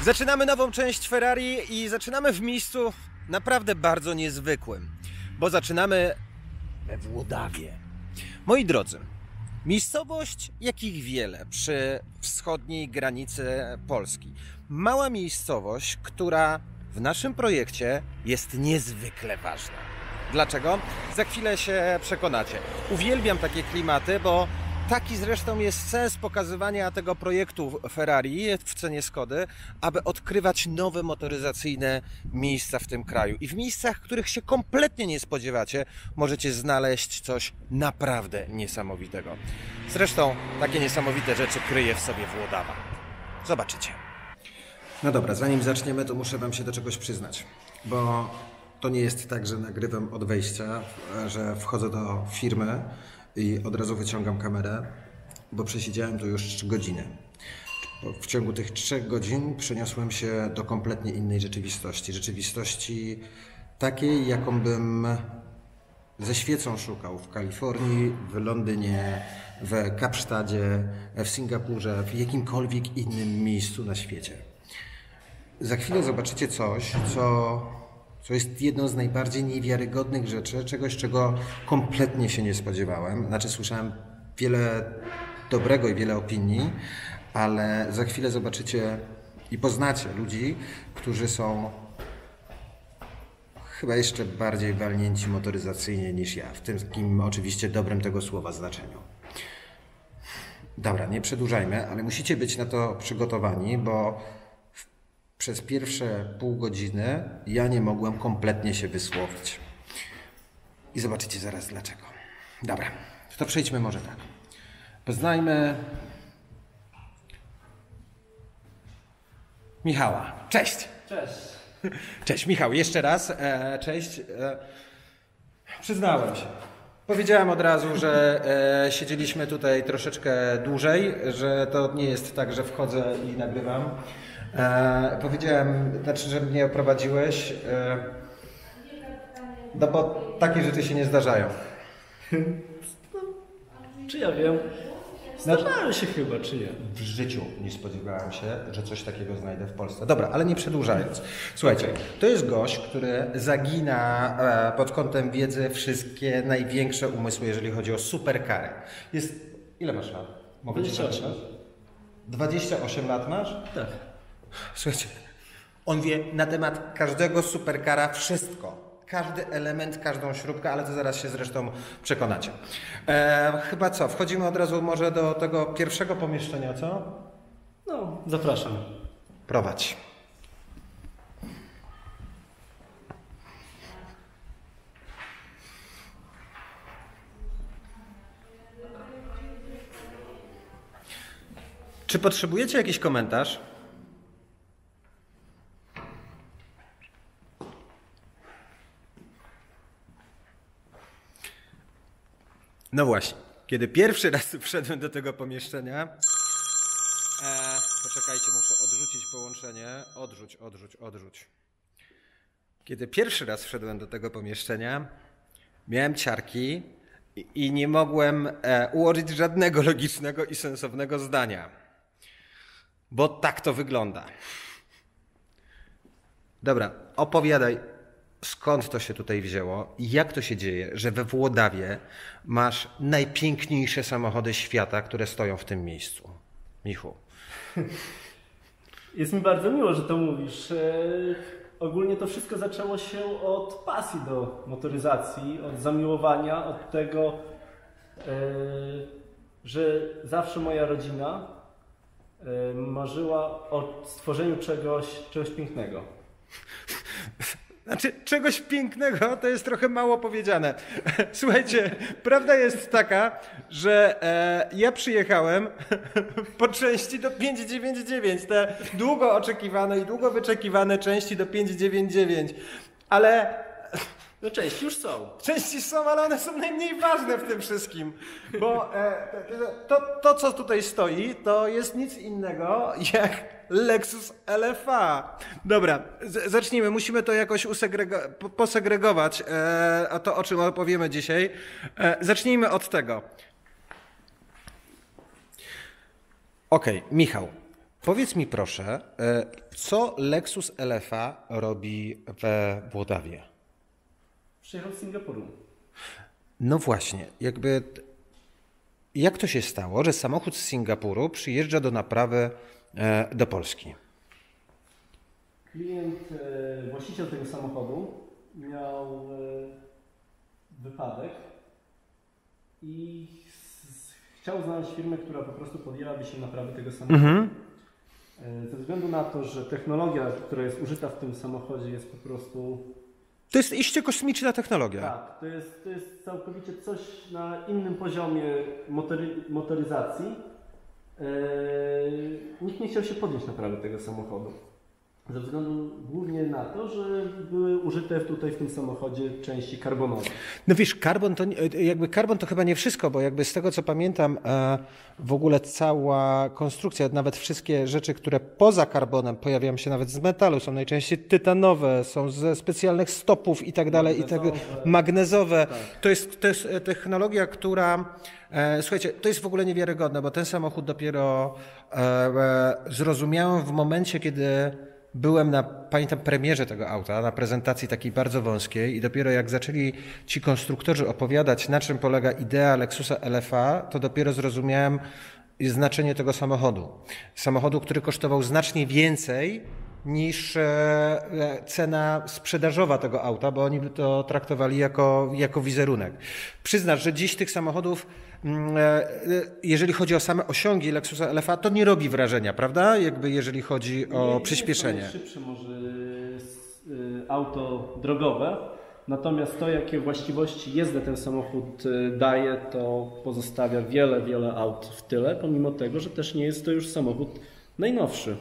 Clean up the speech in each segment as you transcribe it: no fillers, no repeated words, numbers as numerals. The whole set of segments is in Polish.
Zaczynamy nową część Ferrari i zaczynamy w miejscu naprawdę bardzo niezwykłym, bo zaczynamy we Włodawie. Moi drodzy, miejscowość jakich wiele przy wschodniej granicy Polski. Mała miejscowość, która w naszym projekcie jest niezwykle ważna. Dlaczego? Za chwilę się przekonacie. Uwielbiam takie klimaty, bo taki zresztą jest sens pokazywania tego projektu Ferrari w cenie Skody, aby odkrywać nowe motoryzacyjne miejsca w tym kraju. I w miejscach, których się kompletnie nie spodziewacie, możecie znaleźć coś naprawdę niesamowitego. Zresztą takie niesamowite rzeczy kryje w sobie Włodawa. Zobaczycie. No dobra, zanim zaczniemy, to muszę wam się do czegoś przyznać, bo to nie jest tak, że nagrywam od wejścia, że wchodzę do firmy i od razu wyciągam kamerę, bo przesiedziałem tu już 3 godziny. W ciągu tych 3 godzin przeniosłem się do kompletnie innej rzeczywistości. Rzeczywistości takiej, jaką bym ze świecą szukał w Kalifornii, w Londynie, w Kapsztadzie, w Singapurze, w jakimkolwiek innym miejscu na świecie. Za chwilę zobaczycie coś, co jest jedną z najbardziej niewiarygodnych rzeczy, czegoś, czego kompletnie się nie spodziewałem. Znaczy, słyszałem wiele dobrego i wiele opinii, ale za chwilę zobaczycie i poznacie ludzi, którzy są chyba jeszcze bardziej walnięci motoryzacyjnie niż ja, w tym takim oczywiście dobrym tego słowa znaczeniu. Dobra, nie przedłużajmy, ale musicie być na to przygotowani, bo przez pierwsze pół godziny ja nie mogłem kompletnie się wysłowić. I zobaczycie zaraz dlaczego. Dobra, to przejdźmy może tak. Poznajmy Michała. Cześć! Cześć. Cześć Michał, jeszcze raz. Cześć. Przyznałem się. Powiedziałem od razu, że siedzieliśmy tutaj troszeczkę dłużej, że to nie jest tak, że wchodzę i nagrywam. Powiedziałem, znaczy, że mnie oprowadziłeś, no bo takie rzeczy się nie zdarzają. Czy ja wiem? Zdarzają się chyba, czy nie? W życiu nie spodziewałem się, że coś takiego znajdę w Polsce. Dobra, ale nie przedłużając. Słuchajcie, to jest gość, który zagina pod kątem wiedzy wszystkie największe umysły, jeżeli chodzi o superkary. Jest... Ile masz lat? Mogę 28. 28 lat masz? Tak. Słuchajcie, on wie na temat każdego superkara wszystko. Każdy element, każdą śrubkę, ale to zaraz się zresztą przekonacie. Chyba co? Wchodzimy od razu może do tego pierwszego pomieszczenia, co? No, zapraszam. Prowadź. Czy potrzebujecie jakiś komentarz? No właśnie, kiedy pierwszy raz wszedłem do tego pomieszczenia... poczekajcie, muszę odrzucić połączenie. Odrzuć. Kiedy pierwszy raz wszedłem do tego pomieszczenia, miałem ciarki i nie mogłem ułożyć żadnego logicznego i sensownego zdania. Bo tak to wygląda. Dobra, opowiadaj. Skąd to się tutaj wzięło i jak to się dzieje, że we Włodawie masz najpiękniejsze samochody świata, które stoją w tym miejscu? Michu. Jest mi bardzo miło, że to mówisz. Ogólnie to wszystko zaczęło się od pasji do motoryzacji, od zamiłowania, od tego, że zawsze moja rodzina marzyła o stworzeniu czegoś pięknego. Znaczy, czegoś pięknego to jest trochę mało powiedziane. Słuchajcie, prawda jest taka, że ja przyjechałem po części do 599, te długo oczekiwane i długo wyczekiwane części do 599, ale... No części już są. Części są, ale one są najmniej ważne w tym wszystkim, bo to co tutaj stoi, to jest nic innego jak Lexus LFA. Dobra, zacznijmy. Musimy to jakoś posegregować, a to o czym opowiemy dzisiaj. Zacznijmy od tego. Okej, Michał. Powiedz mi proszę, co Lexus LFA robi we Włodawie? Przyjechał z Singapuru. No właśnie, jakby jak to się stało, że samochód z Singapuru przyjeżdża do naprawy do Polski? Klient, właściciel tego samochodu miał wypadek i chciał znaleźć firmę, która po prostu podjęłaby się naprawy tego samochodu. Ze względu na to, że technologia, która jest użyta w tym samochodzie jest po prostu... To jest iście kosmiczna technologia. Tak, to jest całkowicie coś na innym poziomie motoryzacji. Nikt nie chciał się podjąć naprawy tego samochodu. Ze względu głównie na to, że były użyte tutaj w tym samochodzie części karbonowe. No wiesz, karbon to chyba nie wszystko, bo jakby z tego co pamiętam, w ogóle cała konstrukcja, nawet wszystkie rzeczy, które poza karbonem pojawiają się nawet z metalu, są najczęściej tytanowe, są ze specjalnych stopów i tak dalej, magnezowe. Tak. To jest technologia, która... Słuchajcie, to jest w ogóle niewiarygodne, bo ten samochód dopiero zrozumiałem w momencie, kiedy byłem pamiętam, premierze tego auta, na prezentacji takiej bardzo wąskiej i dopiero jak zaczęli ci konstruktorzy opowiadać, na czym polega idea Lexusa LFA, to dopiero zrozumiałem znaczenie tego samochodu. Samochodu, który kosztował znacznie więcej niż cena sprzedażowa tego auta, bo oni by to traktowali jako wizerunek. Przyznasz, że dziś tych samochodów, jeżeli chodzi o same osiągi Lexusa LFA, to nie robi wrażenia, prawda? Jakby jeżeli chodzi o przyspieszenie. Jest szybsze może auto drogowe, natomiast to, jakie właściwości jezdy ten samochód daje, to pozostawia wiele aut w tyle, pomimo tego, że też nie jest to już samochód najnowszy.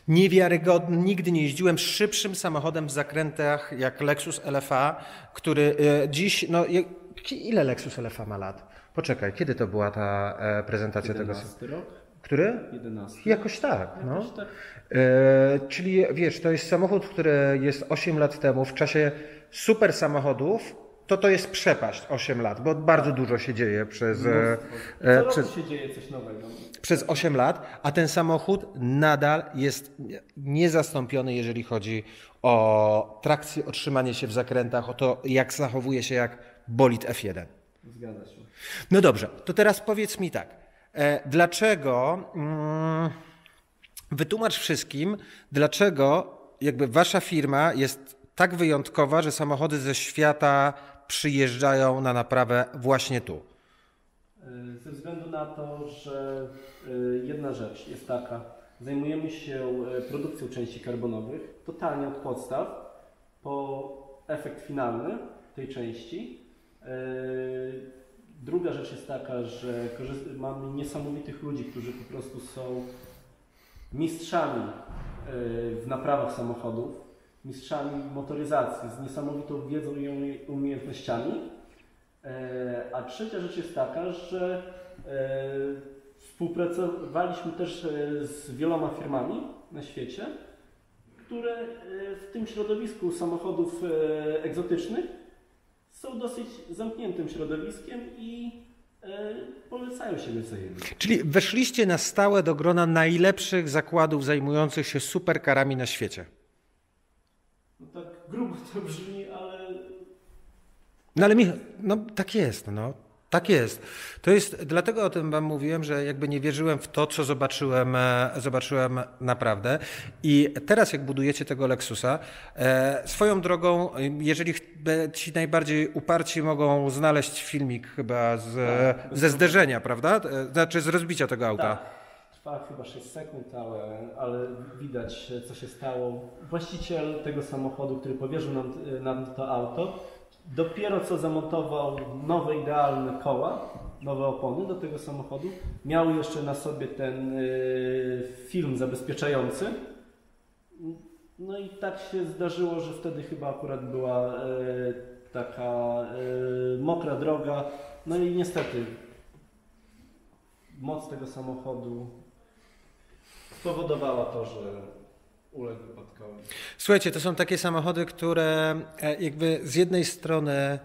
Niewiarygodny. Nigdy nie jeździłem szybszym samochodem w zakrętach jak Lexus LFA, który dziś... No, ile Lexus LFA ma lat? Poczekaj, kiedy to była ta prezentacja 11 tego? rok? Który? 11. Jakoś tak. Jakoś tak. Czyli wiesz, to jest samochód, który jest 8 lat temu w czasie super samochodów. To jest przepaść 8 lat, bo bardzo dużo się dzieje się dzieje coś nowego. Przez 8 lat, a ten samochód nadal jest niezastąpiony, jeżeli chodzi o trakcję, o trzymanie się w zakrętach, o to, jak zachowuje się jak bolid F1. Zgadza się. No dobrze, to teraz powiedz mi tak. Dlaczego, wytłumacz wszystkim, dlaczego jakby wasza firma jest tak wyjątkowa, że samochody ze świata przyjeżdżają na naprawę właśnie tu? Ze względu na to, że jedna rzecz jest taka, zajmujemy się produkcją części karbonowych totalnie od podstaw po efekt finalny tej części. Druga rzecz jest taka, że mamy niesamowitych ludzi, którzy po prostu są mistrzami w naprawach samochodów, mistrzami motoryzacji z niesamowitą wiedzą i umiejętnościami. A trzecia rzecz jest taka, że współpracowaliśmy też z wieloma firmami na świecie, które w tym środowisku samochodów egzotycznych są dosyć zamkniętym środowiskiem i polecają siebie wzajemnie. Czyli weszliście na stałe do grona najlepszych zakładów zajmujących się superkarami na świecie. No tak grubo to brzmi, ale... No ale tak jest, no. Tak jest. To jest, dlatego o tym wam mówiłem, że jakby nie wierzyłem w to, co zobaczyłem naprawdę. I teraz jak budujecie tego Lexusa, swoją drogą, jeżeli ci najbardziej uparci mogą znaleźć filmik chyba ze zderzenia, prawda? Znaczy z rozbicia tego auta. Tak. Trwa chyba 6 sekund, ale widać, co się stało. Właściciel tego samochodu, który powierzył nam to auto, dopiero co zamontował nowe idealne koła, nowe opony do tego samochodu. Miał jeszcze na sobie ten film zabezpieczający. No i tak się zdarzyło, że wtedy chyba akurat była taka mokra droga. No i niestety moc tego samochodu spowodowała to, że uległ wypadkowi. Słuchajcie, to są takie samochody, które jakby z jednej strony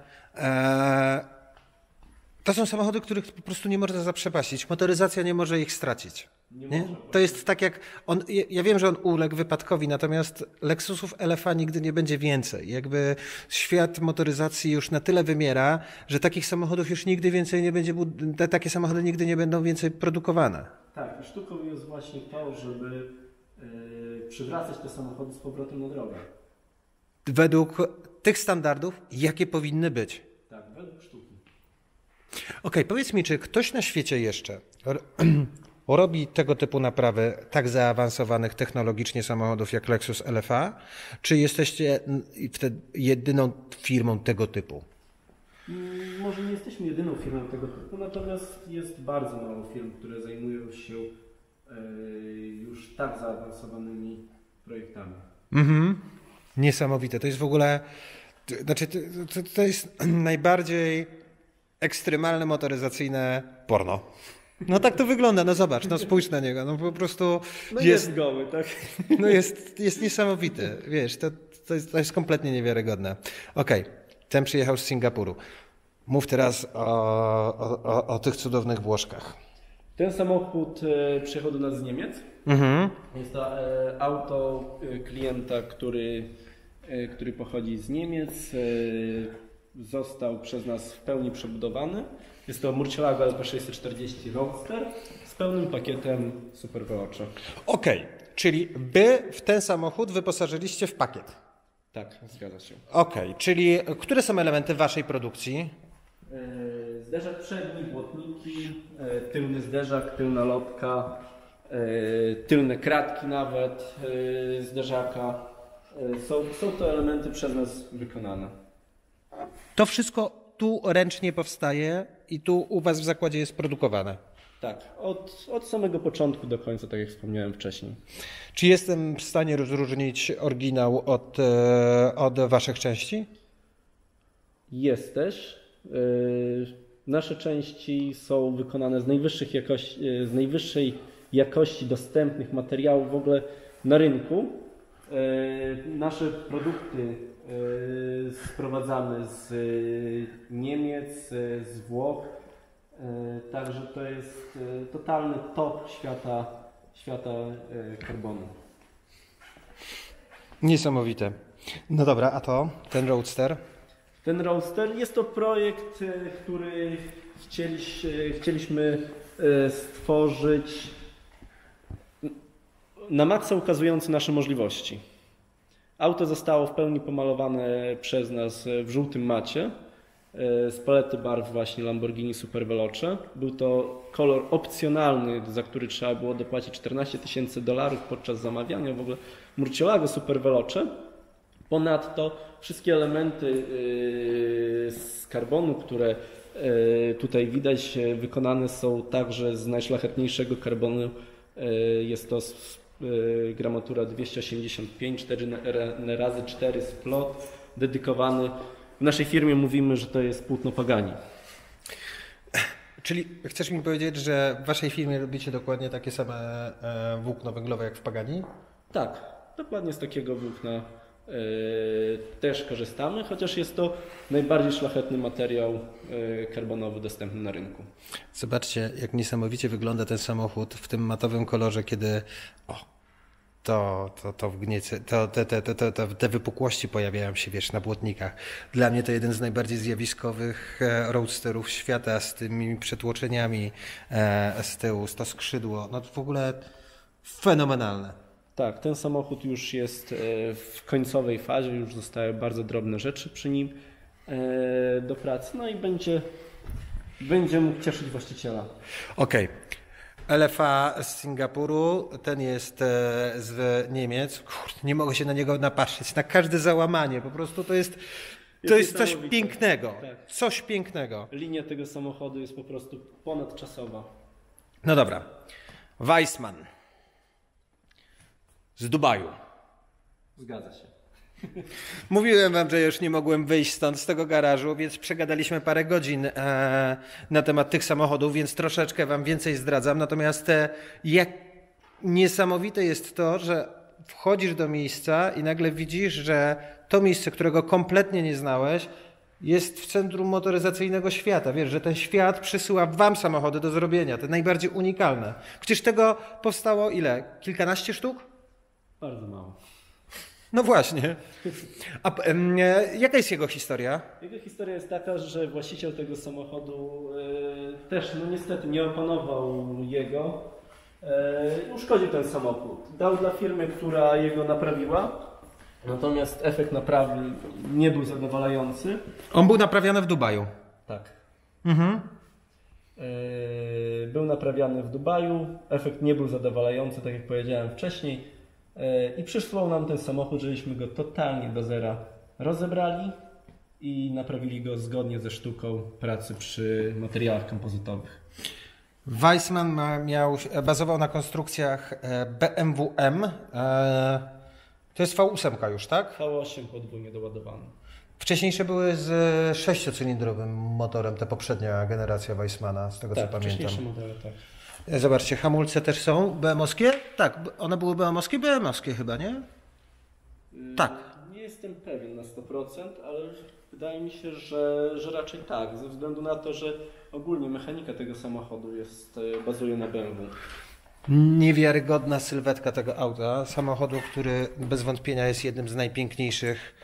To są samochody, których po prostu nie można zaprzepaścić. Motoryzacja nie może ich stracić. Nie? To jest tak jak ja wiem, że on uległ wypadkowi, natomiast Lexusów LFA nigdy nie będzie więcej. Jakby świat motoryzacji już na tyle wymiera, że takich samochodów już nigdy więcej nie będzie, takie samochody nigdy nie będą więcej produkowane. Tak, i sztuką jest właśnie to, żeby przywracać te samochody z powrotem na drogę. Według tych standardów, jakie powinny być. Tak, według sztuki. Okej, powiedz mi, czy ktoś na świecie jeszcze robi tego typu naprawy tak zaawansowanych technologicznie samochodów jak Lexus LFA, czy jesteście wtedy jedyną firmą tego typu? Może nie jesteśmy jedyną firmą tego typu, natomiast jest bardzo mało firm, które zajmują się już tak zaawansowanymi projektami. Niesamowite. To jest w ogóle, znaczy to jest najbardziej ekstremalne motoryzacyjne porno. No tak to wygląda, no zobacz, no spójrz na niego, no po prostu No jest goły, tak? No jest niesamowity, wiesz, to jest kompletnie niewiarygodne. Okej, ten przyjechał z Singapuru. Mów teraz o tych cudownych Włoszkach. Ten samochód przyjechał do nas z Niemiec. Jest to auto klienta, który pochodzi z Niemiec. Został przez nas w pełni przebudowany. Jest to Murcielago LP640 Roadster z pełnym pakietem Super Veloce. Okej, czyli wy w ten samochód wyposażyliście w pakiet. Tak, zgadza się. Okej, czyli które są elementy waszej produkcji? Zderzak przedni, błotniki, tylny zderzak, tylna lotka, tylne kratki nawet zderzaka. Są to elementy przez nas wykonane. To wszystko tu ręcznie powstaje i tu u was w zakładzie jest produkowane. Tak, od samego początku do końca, tak jak wspomniałem wcześniej. Czy jestem w stanie rozróżnić oryginał od waszych części? Jesteś. Nasze części są wykonane z najwyższej jakości dostępnych materiałów w ogóle na rynku. Nasze produkty sprowadzamy z Niemiec, z Włoch. Także to jest totalny top świata karbonu. Niesamowite. No dobra, a ten Roadster? Ten Roadster jest to projekt, który chcieliśmy stworzyć na maksa ukazujący nasze możliwości. Auto zostało w pełni pomalowane przez nas w żółtym macie z palety barw właśnie Lamborghini Super Veloce. Był to kolor opcjonalny, za który trzeba było dopłacić $14,000 podczas zamawiania w ogóle Murcielago Super Veloce. Ponadto wszystkie elementy z karbonu, które tutaj widać, wykonane są także z najszlachetniejszego karbonu. Jest to gramatura 285 4x4 splot dedykowany. W naszej firmie mówimy, że to jest płótno Pagani. Czyli chcesz mi powiedzieć, że w waszej firmie robicie dokładnie takie same włókno węglowe jak w Pagani? Tak, dokładnie z takiego włókna też korzystamy, chociaż jest to najbardziej szlachetny materiał karbonowy dostępny na rynku. Zobaczcie, jak niesamowicie wygląda ten samochód w tym matowym kolorze, kiedy te wypukłości pojawiają się, wiesz, na błotnikach. Dla mnie to jeden z najbardziej zjawiskowych roadsterów świata z tymi przetłoczeniami z tyłu, to skrzydło. No to w ogóle fenomenalne. Tak, ten samochód już jest w końcowej fazie, już zostały bardzo drobne rzeczy przy nim do pracy, no i będzie mógł cieszyć właściciela. Okej. LFA z Singapuru, ten jest z Niemiec. Kurde, nie mogę się na niego napatrzeć, na każde załamanie, po prostu to jest coś pięknego, tak. Coś pięknego. Linia tego samochodu jest po prostu ponadczasowa. No dobra, Weissman z Dubaju. Zgadza się. Mówiłem wam, że już nie mogłem wyjść stąd z tego garażu, więc przegadaliśmy parę godzin na temat tych samochodów, więc troszeczkę wam więcej zdradzam. Natomiast jak niesamowite jest to, że wchodzisz do miejsca i nagle widzisz, że to miejsce, którego kompletnie nie znałeś, jest w centrum motoryzacyjnego świata. Wiesz, że ten świat przysyła wam samochody do zrobienia, te najbardziej unikalne. Przecież tego powstało ile? Kilkanaście sztuk? Bardzo mało. No właśnie. A jaka jest jego historia? Jego historia jest taka, że właściciel tego samochodu też no niestety nie opanował jego. Uszkodził ten samochód. Dał dla firmy, która jego naprawiła. Natomiast efekt naprawy nie był zadowalający. On był naprawiany w Dubaju. Tak. Mhm. Był naprawiany w Dubaju. Efekt nie był zadowalający, tak jak powiedziałem wcześniej. I przysłał nam ten samochód, żeśmy go totalnie do zera rozebrali i naprawili go zgodnie ze sztuką pracy przy materiałach kompozytowych. Weissman bazował na konstrukcjach BMW M. To jest V8 już, tak? V8 podwójnie doładowany. Wcześniejsze były z 6-cylindrowym motorem, ta poprzednia generacja Weissmana, z tego co pamiętam. Wcześniejsze modele, tak. Zobaczcie, hamulce też są BM-owskie? Tak, one były BM-owskie? BM-owskie chyba, nie? Tak. Nie jestem pewien na 100%, ale wydaje mi się, że raczej tak, ze względu na to, że ogólnie mechanika tego samochodu bazuje na BMW. Niewiarygodna sylwetka tego auta, samochodu, który bez wątpienia jest jednym z najpiękniejszych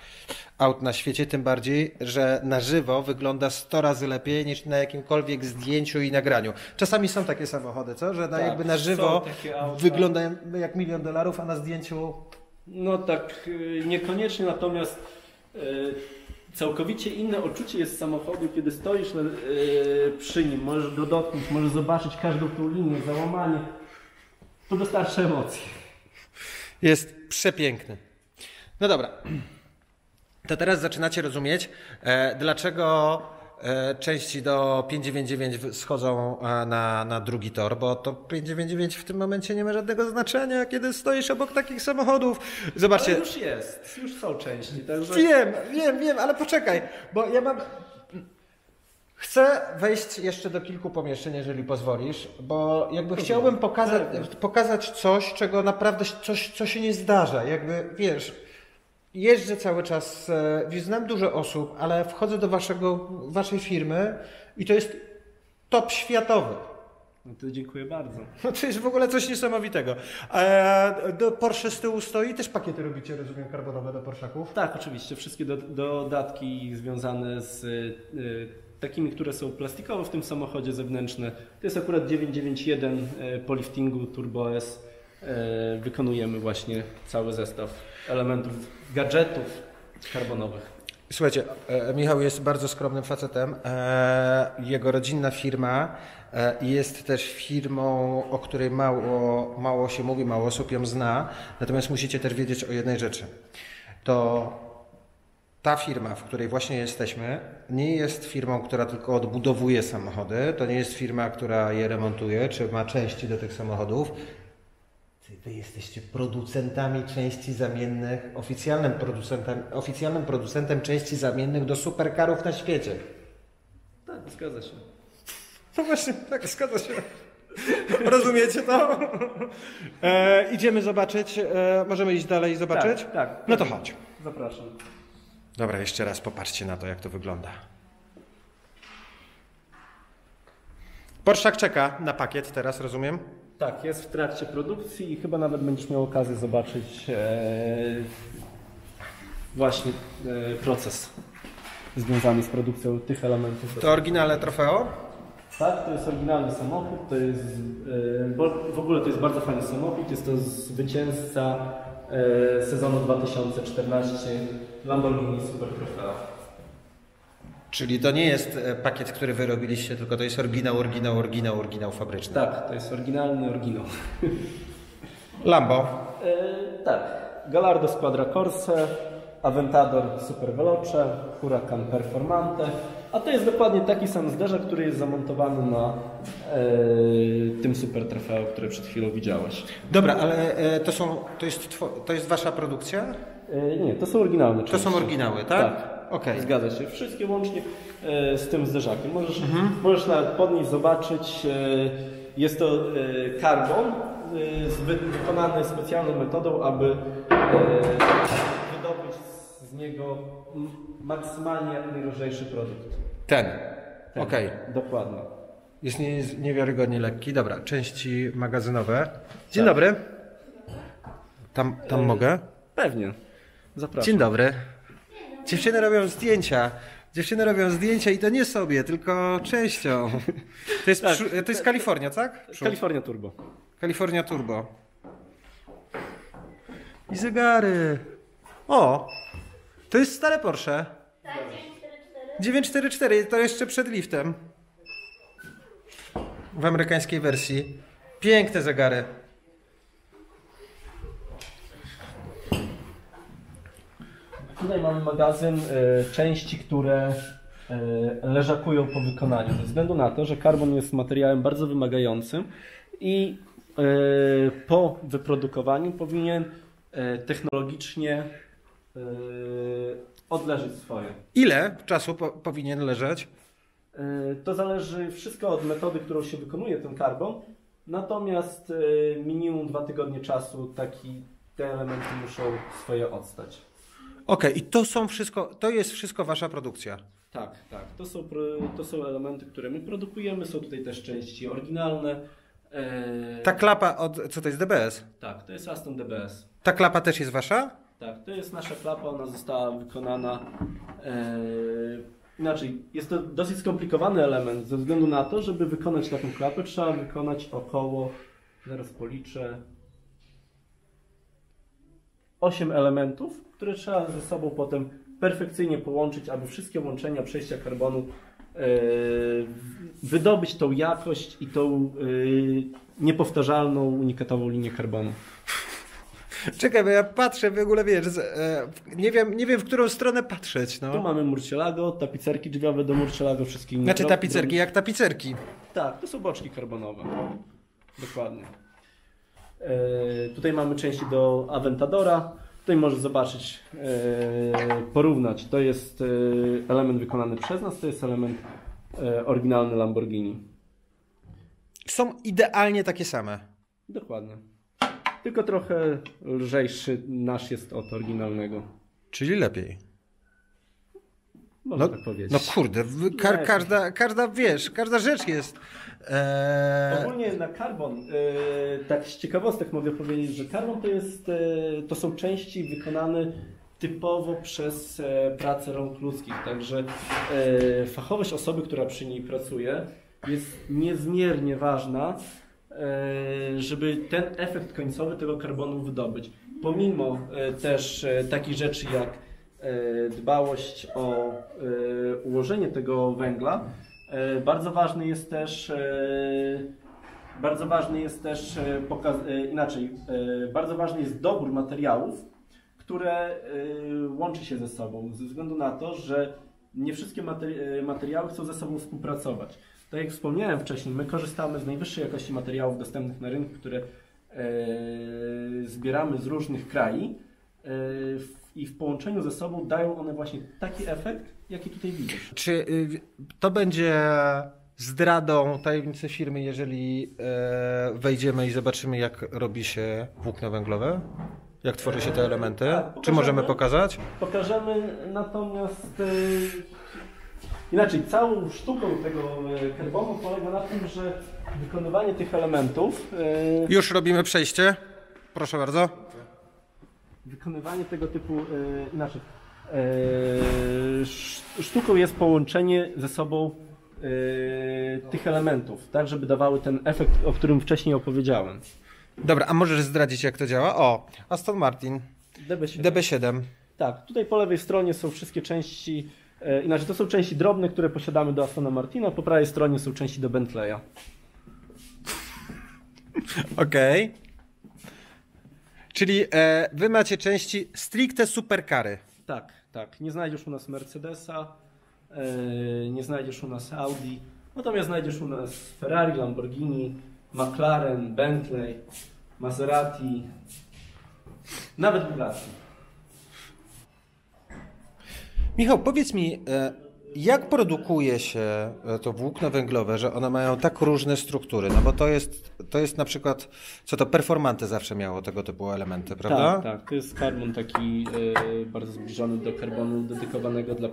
aut na świecie, tym bardziej, że na żywo wygląda 100 razy lepiej niż na jakimkolwiek zdjęciu i nagraniu. Czasami są takie samochody, co? Że Tak, jakby na żywo auta wyglądają jak $1 000 000, a na zdjęciu... No tak, niekoniecznie, natomiast całkowicie inne odczucie jest samochodu, kiedy stoisz przy nim, możesz go dotknąć, możesz zobaczyć każdą tą linię, załamanie. To dostarcza emocji. Jest przepiękny. No dobra. To teraz zaczynacie rozumieć, dlaczego części do 599 schodzą na drugi tor, bo to 599 w tym momencie nie ma żadnego znaczenia, kiedy stoisz obok takich samochodów. Zobaczcie. Ale już są części. Także... Wiem, ale poczekaj, bo ja mam... Chcę wejść jeszcze do kilku pomieszczeń, jeżeli pozwolisz, bo jakby chciałbym pokazać coś, czego naprawdę, co się nie zdarza. Jakby, wiesz, jeżdżę cały czas, znam dużo osób, ale wchodzę do waszej firmy i to jest top światowy. No to dziękuję bardzo. No to jest w ogóle coś niesamowitego. Do Porsche z tyłu stoi, też pakiety robicie, rozumiem, karbonowe do Porszaków? Tak, oczywiście. Wszystkie dodatki związane z takimi, które są plastikowe w tym samochodzie zewnętrzne. To jest akurat 991 po liftingu Turbo S. Wykonujemy właśnie cały zestaw elementów, gadżetów karbonowych. Słuchajcie, Michał jest bardzo skromnym facetem. Jego rodzinna firma jest też firmą, o której mało się mówi, mało osób ją zna. Natomiast musicie też wiedzieć o jednej rzeczy. To ta firma, w której właśnie jesteśmy, nie jest firmą, która tylko odbudowuje samochody. To nie jest firma, która je remontuje, czy ma części do tych samochodów. Wy jesteście producentami części zamiennych, oficjalnym producentem części zamiennych do supercarów na świecie. Tak, zgadza się. No właśnie, tak, zgadza się. Rozumiecie to? Idziemy zobaczyć, możemy iść dalej i zobaczyć? Tak. No to chodź. Zapraszam. Dobra, jeszcze raz popatrzcie na to, jak to wygląda. Porszak czeka na pakiet teraz, rozumiem? Tak, jest w trakcie produkcji i chyba nawet będziesz miał okazję zobaczyć właśnie proces związany z produkcją tych elementów. To oryginalne Trofeo? Tak, to jest oryginalny samochód, to jest, w ogóle to jest bardzo fajny samochód, jest to zwycięzca sezonu 2014 Lamborghini Super Trofeo. Czyli to nie jest pakiet, który wy robiliście, tylko to jest oryginał fabryczny. Tak, to jest oryginalny oryginał. Lambo. Tak, Gallardo Squadra Corse, Aventador Super Veloce, Huracan Performante, a to jest dokładnie taki sam zderzak, który jest zamontowany na tym Super Trofeo, które przed chwilą widziałeś. Dobra, ale to jest wasza produkcja? Nie, to są oryginalne części. To są oryginały, tak? Tak. Okay. Zgadza się. Wszystkie łącznie z tym zderzakiem. Możesz nawet podnieść, zobaczyć. Jest to karbon wykonany specjalną metodą, aby wydobyć z niego maksymalnie jak najlżejszy produkt. Ten. Okej. Dokładnie. Jest niewiarygodnie lekki. Dobra, części magazynowe. Dzień dobry. Tam mogę? Pewnie. Zapraszam. Dzień dobry. Dziewczyny robią zdjęcia. Dziewczyny robią zdjęcia i to nie sobie, tylko częścią. To jest Kalifornia, tak? Kalifornia Turbo. Kalifornia Turbo. I zegary. O! To jest stare Porsche. Tak, 944. 944, to jeszcze przed liftem. W amerykańskiej wersji. Piękne zegary. Tutaj mamy magazyn części, które leżakują po wykonaniu. Ze względu na to, że karbon jest materiałem bardzo wymagającym i po wyprodukowaniu powinien technologicznie odleżeć swoje. Ile czasu powinien leżeć? To zależy wszystko od metody, którą się wykonuje ten karbon. Natomiast minimum 2 tygodnie czasu te elementy muszą swoje odstać. Okej, i to jest wszystko wasza produkcja. Tak, tak. To są elementy, które my produkujemy. Są tutaj też części oryginalne. Ta klapa co to jest DBS? Tak, to jest Aston DBS. Ta klapa też jest wasza? Tak, to jest nasza klapa, ona została wykonana. Inaczej, jest to dosyć skomplikowany element ze względu na to, żeby wykonać taką klapę, trzeba wykonać około, zaraz policzę, 8 elementów, które trzeba ze sobą potem perfekcyjnie połączyć, aby wszystkie łączenia, przejścia karbonu wydobyć tą jakość i tą niepowtarzalną, unikatową linię karbonu. Czekaj, bo ja patrzę w ogóle, wiesz, nie wiem w którą stronę patrzeć. No. Tu mamy Murcielago, tapicerki drzwiowe do Murcielago, wszystkie inne. Znaczy tapicerki jak tapicerki. Tak, to są boczki karbonowe. Dokładnie. Tutaj mamy części do Aventadora. Tutaj możesz zobaczyć, porównać. To jest element wykonany przez nas, to jest element oryginalny Lamborghini. Są idealnie takie same. Dokładnie. Tylko trochę lżejszy nasz jest od oryginalnego. Czyli lepiej. Można tak powiedzieć. No kurde, każda rzecz jest. Ogólnie na karbon, tak z ciekawostek mogę powiedzieć, że karbon to są części wykonane typowo przez pracę rąk ludzkich, także fachowość osoby, która przy niej pracuje, jest niezmiernie ważna, żeby ten efekt końcowy tego karbonu wydobyć. Pomimo też takich rzeczy jak dbałość o ułożenie tego węgla, bardzo ważny jest też bardzo ważny jest dobór materiałów, które łączy się ze sobą, ze względu na to, że nie wszystkie materiały chcą ze sobą współpracować. Tak jak wspomniałem wcześniej, my korzystamy z najwyższej jakości materiałów dostępnych na rynku, które zbieramy z różnych krajów i w połączeniu ze sobą dają one właśnie taki efekt, jaki tutaj widzisz. Czy to będzie zdradą tajemnicy firmy, jeżeli wejdziemy i zobaczymy, jak robi się włókno węglowe? Jak tworzy się te elementy? Tak, czy możemy pokazać? Pokażemy, natomiast inaczej, całą sztuką tego karbonu polega na tym, że wykonywanie tych elementów... Już robimy przejście. Proszę bardzo. Wykonywanie tego typu, sztuką jest połączenie ze sobą tych elementów, tak żeby dawały ten efekt, o którym wcześniej opowiedziałem. Dobra, a możesz zdradzić, jak to działa? O, Aston Martin DB7. Tak, tutaj po lewej stronie są wszystkie części, to są części drobne, które posiadamy do Astona Martina, po prawej stronie są części do Bentleya. Okej. Czyli wy macie części stricte superkary. Tak, tak. Nie znajdziesz u nas Mercedesa, nie znajdziesz u nas Audi, natomiast znajdziesz u nas Ferrari, Lamborghini, McLaren, Bentley, Maserati, nawet Bugatti. Michał, powiedz mi, Jak produkuje się to włókno węglowe, że one mają tak różne struktury? No bo to jest na przykład, co to performanty zawsze miało tego typu elementy, prawda? Tak, tak. To jest karbon taki bardzo zbliżony do karbonu dedykowanego dla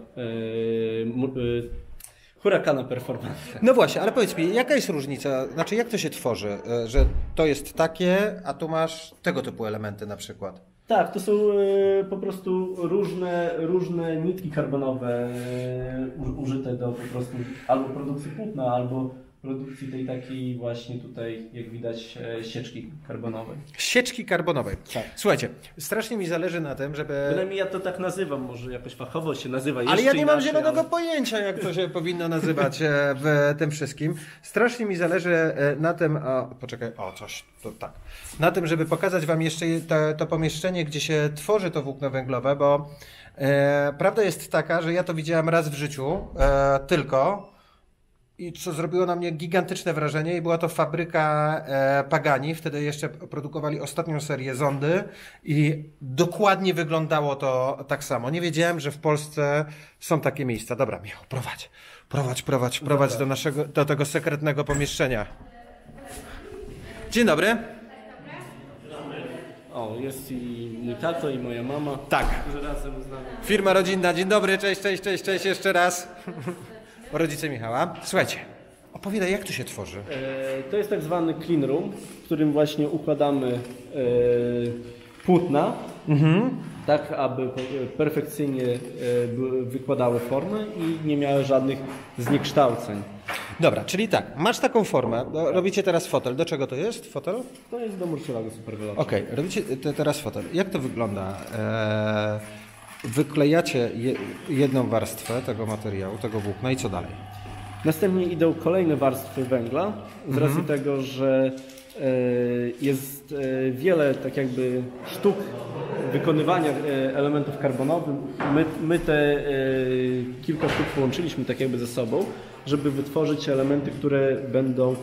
hurakana performance. No właśnie, ale powiedz mi, jaka jest różnica, znaczy jak to się tworzy, że to jest takie, a tu masz tego typu elementy na przykład? Tak, to są po prostu różne nitki karbonowe użyte do po prostu albo produkcji płótna, albo produkcji tej takiej właśnie tutaj, jak widać, sieczki karbonowej. Sieczki karbonowej. Tak. Słuchajcie, strasznie mi zależy na tym, żeby... Bynajmniej ja to tak nazywam, może jakoś fachowo się nazywa. Ale ja nie mam zielonego pojęcia, jak to się powinno nazywać w tym wszystkim. Strasznie mi zależy na tym, na tym, żeby pokazać wam jeszcze to pomieszczenie, gdzie się tworzy to włókno węglowe, bo prawda jest taka, że ja to widziałem raz w życiu, tylko... I co zrobiło na mnie gigantyczne wrażenie i była to fabryka Pagani, wtedy jeszcze produkowali ostatnią serię zondy i dokładnie wyglądało to tak samo. Nie wiedziałem, że w Polsce są takie miejsca. Dobra, Michał, prowadź do tego sekretnego pomieszczenia. Dzień dobry. O, jest i mój tato, i moja mama. Tak. Którzy razem z nami. Firma rodzinna. Dzień dobry, cześć jeszcze raz. Rodzice Michała. Słuchajcie, opowiadaj, jak to się tworzy. To jest tak zwany clean room, w którym właśnie układamy płótna, tak aby perfekcyjnie wykładały formę i nie miały żadnych zniekształceń. Dobra, czyli tak, masz taką formę, robicie teraz fotel. Do czego to jest fotel? To jest do Murcielago Superveloci. Okej, robicie teraz fotel. Jak to wygląda? Wyklejacie jedną warstwę tego materiału, tego włókna i co dalej? Następnie idą kolejne warstwy węgla, z racji tego, że jest wiele tak jakby sztuk wykonywania elementów karbonowych. My te kilka sztuk połączyliśmy tak jakby ze sobą, żeby wytworzyć elementy, które będą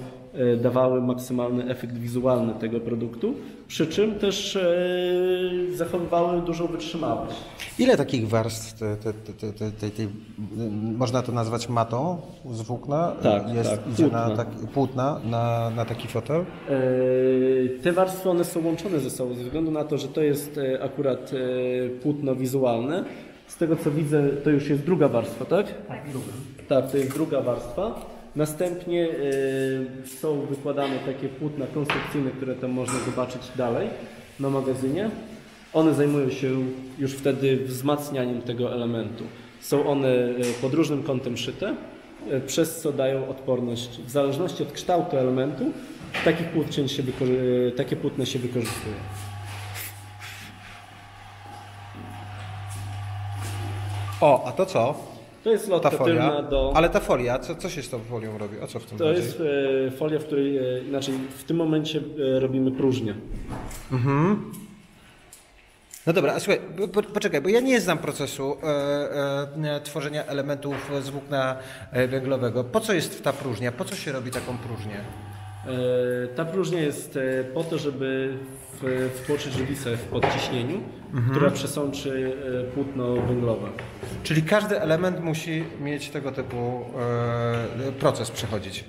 dawały maksymalny efekt wizualny tego produktu, przy czym też zachowywały dużą wytrzymałość. Ile takich warstw można to nazwać matą z włókna? Tak, idzie płótna na taki fotel? Te warstwy one są łączone ze sobą ze względu na to, że to jest akurat płótno wizualne. Z tego co widzę, to już jest druga warstwa, tak? Tak, druga. Tak, to jest druga warstwa. Następnie są wykładane takie płótna konstrukcyjne, które tam można zobaczyć dalej na magazynie. One zajmują się już wtedy wzmacnianiem tego elementu. Są one pod różnym kątem szyte, przez co dają odporność. W zależności od kształtu elementu takie płótna się wykorzystuje. O, a to co? To jest lotka tylna do... Ale ta folia, co się z tą folią robi? O co w tym chodzi? To jest folia, w której, inaczej w tym momencie robimy próżnię. No dobra, a słuchaj, poczekaj, bo ja nie znam procesu tworzenia elementów z włókna węglowego. Po co jest ta próżnia? Po co się robi taką próżnię? Ta próżnia jest po to, żeby wtłoczyć żywicę w podciśnieniu, która przesączy płótno węglowe. Czyli każdy element musi mieć tego typu proces przechodzić?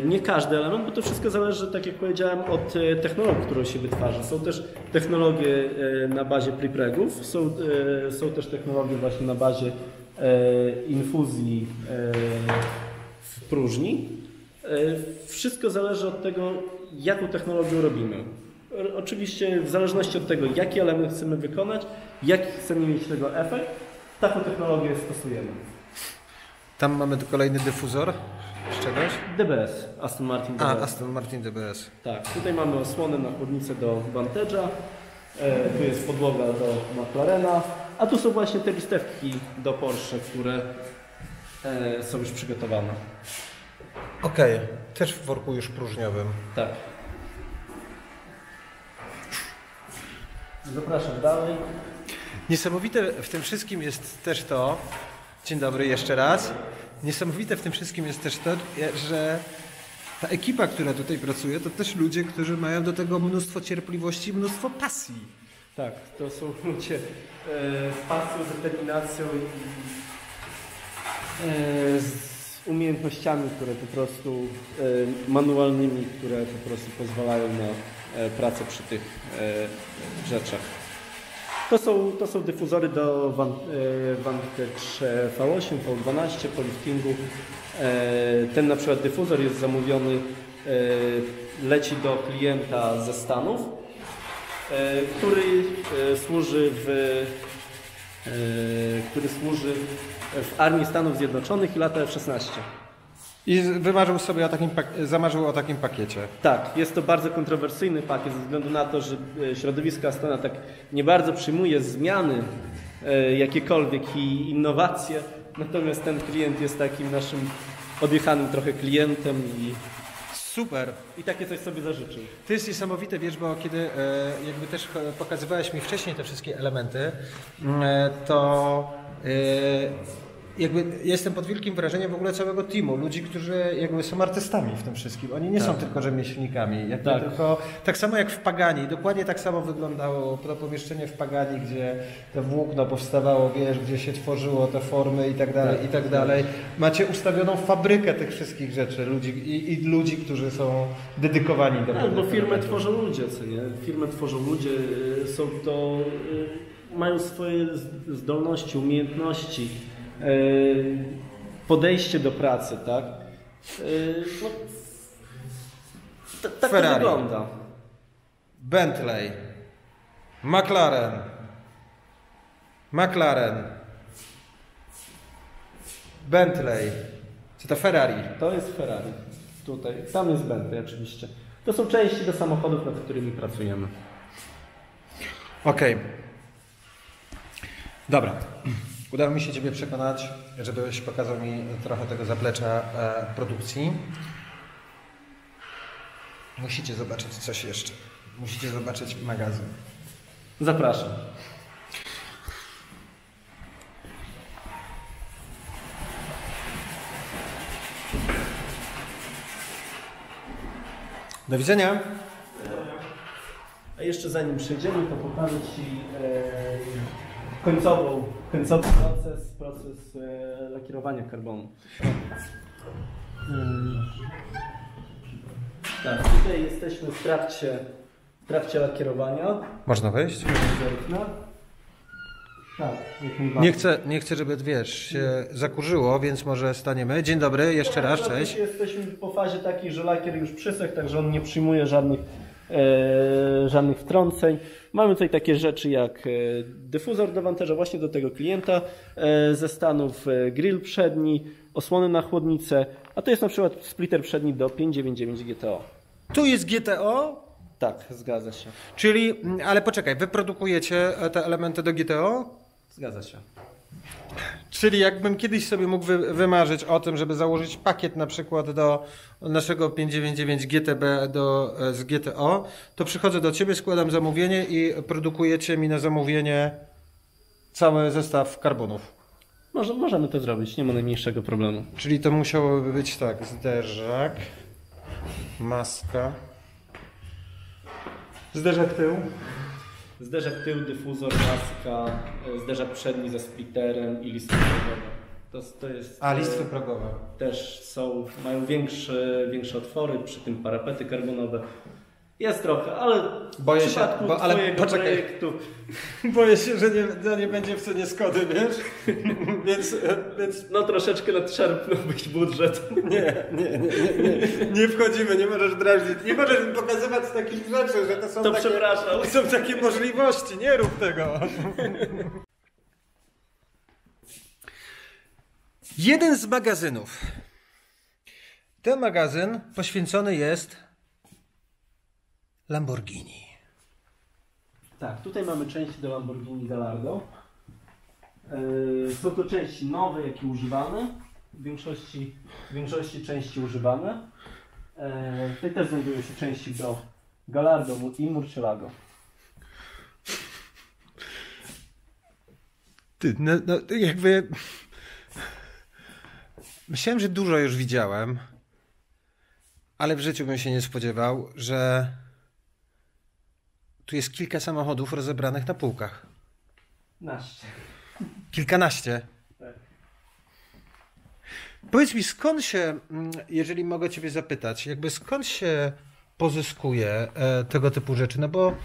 Nie każdy element, bo to wszystko zależy, tak jak powiedziałem, od technologii, którą się wytwarza. Są też technologie na bazie prepregów, są też technologie właśnie na bazie infuzji w próżni. Wszystko zależy od tego, jaką technologię robimy. Oczywiście w zależności od tego, jaki element chcemy wykonać, jaki chcemy mieć tego efekt, taką technologię stosujemy. Tam mamy kolejny dyfuzor z czegoś? DBS, Aston Martin DBS. Aston Martin DBS. Tak, tutaj mamy osłonę na chłodnicę do Vantage'a, tu jest podłoga do McLarena, a tu są właśnie te listewki do Porsche, które są już przygotowane. Okej, też w worku już próżniowym. Tak. Zapraszam dalej. Niesamowite w tym wszystkim jest też to, dzień dobry jeszcze raz, niesamowite w tym wszystkim jest też to, że ta ekipa, która tutaj pracuje, to też ludzie, którzy mają do tego mnóstwo cierpliwości, mnóstwo pasji. Tak, to są ludzie z pasją, determinacją z umiejętnościami, które po prostu manualnymi, które po prostu pozwalają na pracę przy tych rzeczach. To są dyfuzory do Vantage V8, V12 po liftingu. Ten na przykład dyfuzor jest zamówiony, leci do klienta ze Stanów, który służy w Armii Stanów Zjednoczonych i lata F-16. I zamarzył o takim pakiecie. Tak, jest to bardzo kontrowersyjny pakiet ze względu na to, że środowisko Astana tak nie bardzo przyjmuje zmiany jakiekolwiek i innowacje, natomiast ten klient jest takim naszym odjechanym trochę klientem Super. i takie coś sobie zażyczył. To jest niesamowite, wiesz, bo kiedy jakby też pokazywałeś mi wcześniej te wszystkie elementy, to jakby jestem pod wielkim wrażeniem w ogóle całego teamu, ludzi, którzy jakby są artystami w tym wszystkim. Oni nie są tylko rzemieślnikami. Tylko, tak samo jak w Pagani. Dokładnie tak samo wyglądało to pomieszczenie w Pagani, gdzie to włókno powstawało, wiesz, gdzie się tworzyło te formy i tak dalej, i tak dalej. Macie ustawioną fabrykę tych wszystkich rzeczy, ludzi i ludzi, którzy są dedykowani do tego. Bo firmę tworzą ludzie, co nie? Firmę tworzą ludzie, mają swoje zdolności, umiejętności, podejście do pracy, tak? Tak to wygląda. Bentley, McLaren, Bentley, czy to Ferrari? To jest Ferrari. Tutaj, tam jest Bentley oczywiście. To są części do samochodów, nad którymi pracujemy. Okej. Dobra. Udało mi się Ciebie przekonać, żebyś pokazał mi trochę tego zaplecza produkcji. Musicie zobaczyć coś jeszcze. Musicie zobaczyć magazyn. Zapraszam. Do widzenia. A jeszcze zanim przejdziemy, to pokażę Ci końcowy proces lakierowania karbonu. Tak, tutaj jesteśmy w trakcie lakierowania. Można wejść? Tak, jak najbardziej. Nie chcę, żeby się zakurzyło, więc może staniemy. Dzień dobry, jeszcze raz, cześć. Jesteśmy po fazie takiej, że lakier już przysechł, także on nie przyjmuje żadnych wtrąceń. Mamy tutaj takie rzeczy jak dyfuzor do wanterza właśnie do tego klienta ze Stanów, grill przedni, osłony na chłodnicę, a to jest na przykład splitter przedni do 599 GTO. Tu jest GTO? Tak, zgadza się. Czyli, ale poczekaj, wy produkujecie te elementy do GTO? Zgadza się. Czyli jakbym kiedyś sobie mógł wymarzyć o tym, żeby założyć pakiet na przykład do naszego 599 GTB z GTO, to przychodzę do Ciebie, składam zamówienie i produkujecie mi na zamówienie cały zestaw karbonów. Możemy to zrobić, nie ma najmniejszego problemu. Czyli to musiałoby być tak, zderzak, maska, zderzak tył. Zderzak tył, dyfuzor, maska, zderzak przedni ze splitterem i listwy progowe. To jest, listwy progowe. Też mają większe otwory, przy tym parapety karbonowe. Jest trochę, ale boję w przypadku twojego projektu... Boję się, że nie będzie w cenie Skody, wiesz? więc... No troszeczkę nadszarpnąłbyś budżet. Nie wchodzimy, nie możesz drażnić, nie możesz mi pokazywać takich rzeczy, że to są przepraszam. Są takie możliwości, nie rób tego. Jeden z magazynów. Ten magazyn poświęcony jest Lamborghini. Tak, tutaj mamy części do Lamborghini Gallardo. Są to części nowe, jak i używane. W większości części używane. Tutaj też znajdują się części do Gallardo i Murcielago. Jakby... Myślałem, że dużo już widziałem, ale w życiu bym się nie spodziewał, że tu jest kilka samochodów rozebranych na półkach. Naście. Kilkanaście? Tak. Powiedz mi, skąd się, jeżeli mogę Ciebie zapytać, jakby skąd się pozyskuje tego typu rzeczy? No bo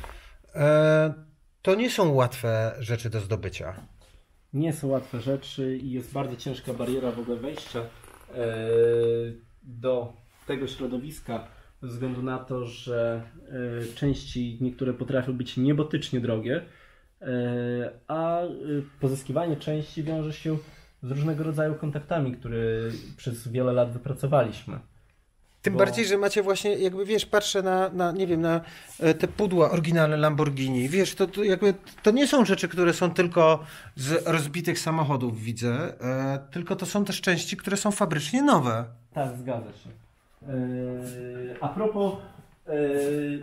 to nie są łatwe rzeczy do zdobycia. Nie są łatwe rzeczy i jest bardzo ciężka bariera w ogóle wejścia do tego środowiska, ze względu na to, że części niektóre potrafią być niebotycznie drogie, a pozyskiwanie części wiąże się z różnego rodzaju kontaktami, które przez wiele lat wypracowaliśmy. Tym bardziej, że macie właśnie, jakby wiesz, patrzę na nie wiem, na te pudła oryginalne Lamborghini. Wiesz, to jakby to nie są rzeczy, które są tylko z rozbitych samochodów, widzę, tylko to są też części, które są fabrycznie nowe. Tak, zgadza się. A propos,